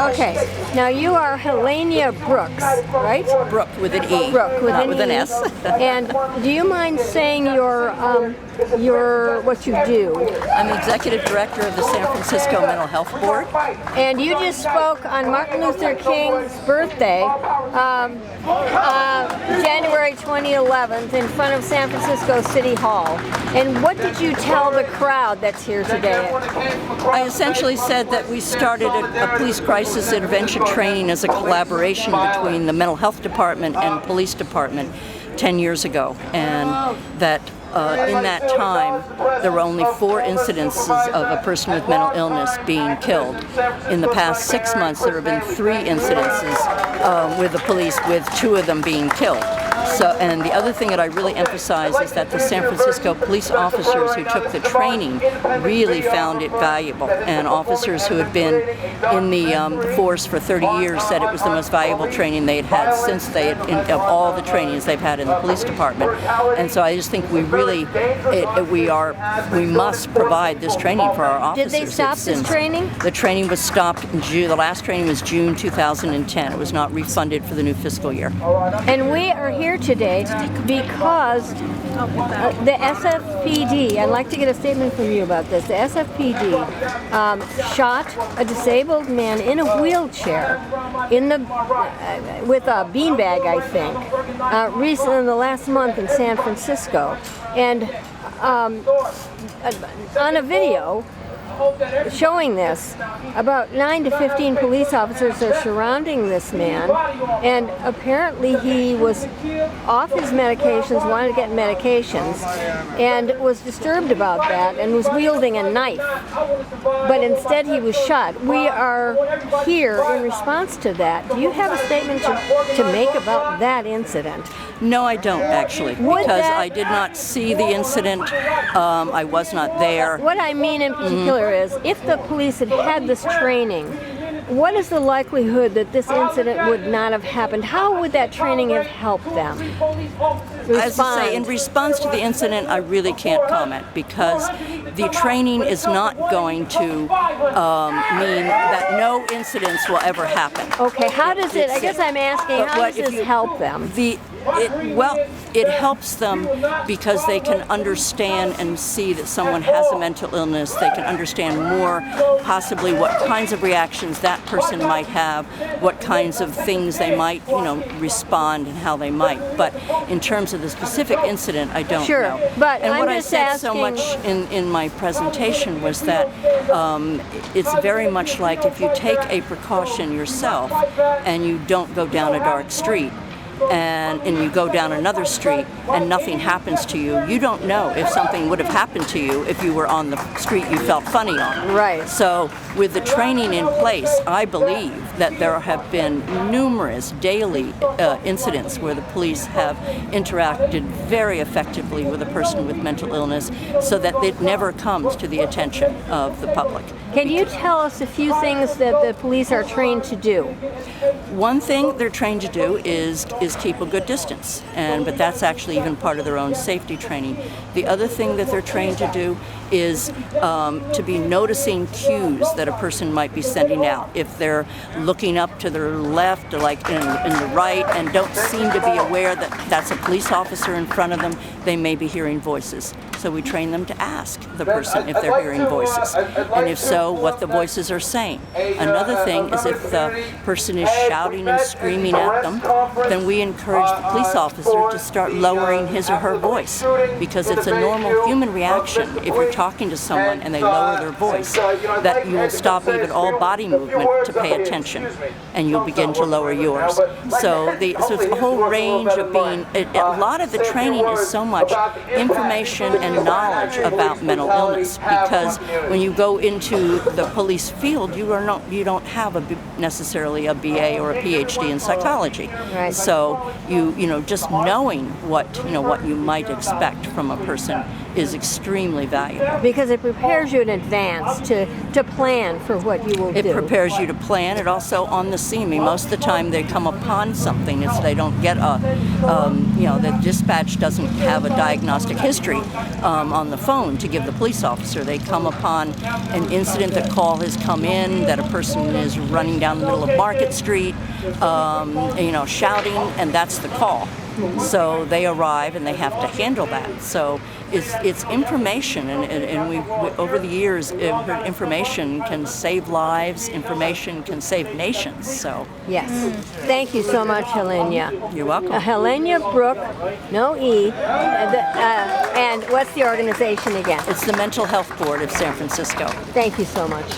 Okay, now you are Helynna Brooks, right? Brooke with an E, Brooke with not an with E. an S. And do you mind saying your what you do? I'm the executive director of the San Francisco Mental Health Board. And you just spoke on Martin Luther King's birthday, January 2011, in front of San Francisco City Hall. And what did you tell the crowd that's here today? I essentially said that we started a police crisis intervention training as a collaboration between the mental health department and police department 10 years ago, and that in that time there were only 4 incidences of a person with mental illness being killed. In the past 6 months there have been 3 incidences with the police, with 2 of them being killed. So, and the other thing that I really emphasize is that the San Francisco police officers who took the training really found it valuable, and officers who had been in the force for 30 years said it was the most valuable training they had had since of all the trainings they've had in the police department. And so I just think we really, we must provide this training for our officers. Did they stop this training? The training was stopped in June. The last training was June 2010. It was not refunded for the new fiscal year. And we are here today because the SFPD, I'd like to get a statement from you about this. The SFPD shot a disabled man in a wheelchair with a beanbag, I think, recently in the last month in San Francisco. And on a video showing this, about 9 to 15 police officers are surrounding this man, and apparently he was off his medications, wanted to get medications, and was disturbed about that and was wielding a knife. But instead he was shot. We are here in response to that. Do you have a statement to make about that incident? No, I don't actually, because I did not see the incident. I was not there. What I mean in particular is, if the police had had this training, what is the likelihood that this incident would not have happened? How would that training have helped them respond? As I say, in response to the incident, I really can't comment, because the training is not going to mean that no incidents will ever happen. Okay, how does it, I guess I'm asking, how does this help them? It helps them because they can understand and see that someone has a mental illness. They can understand more, possibly what kinds of reactions that person might have, what kinds of things they might, respond and how they might. But in terms of the specific incident, I don't know. But and I'm what just I said so much in my presentation was that it's very much like if you take a precaution yourself and you don't go down a dark street, and you go down another street and nothing happens to you, you don't know if something would have happened to you if you were on the street you felt funny on. Right. So with the training in place, I believe that there have been numerous daily incidents where the police have interacted very effectively with a person with mental illness, so that it never comes to the attention of the public. Can you tell us a few things that the police are trained to do? One thing they're trained to do is keep a good distance, but that's actually even part of their own safety training. The other thing that they're trained to do is to be noticing cues that a person might be sending out. If they're looking up to their left or like in the right and don't seem to be aware that that's a police officer in front of them, they may be hearing voices. So we train them to ask the person if they're hearing voices, and if so, what the voices are saying. Another thing is if the person is shouting and screaming at them, then we encourage the police officer to start lowering his or her voice, because it's a normal human reaction if you're talking to someone and they lower their voice, that you will stop even all body movement to pay attention, and you'll begin to lower yours. So it's a whole range of being, a lot of the training is so much information and knowledge about mental illness, because when you go into the police field, you don't have necessarily a BA or a PhD in psychology. Right. So you just knowing what you might expect from a person is extremely valuable. Because it prepares you in advance to plan for what you will do. It prepares you to plan. It also on the scene. I mean, most of the time they come upon something. They don't get the dispatch doesn't have a diagnostic history on the phone to give the police officer. They come upon an incident, the call has come in that a person is running down the middle of Market Street, shouting, and that's the call. So they arrive and they have to handle that. So it's information, and we over the years, information can save lives. Information can save nations. So yes, thank you so much, Helynna. You're welcome. Helynna Brooke, no E, and what's the organization again? It's the Mental Health Board of San Francisco. Thank you so much.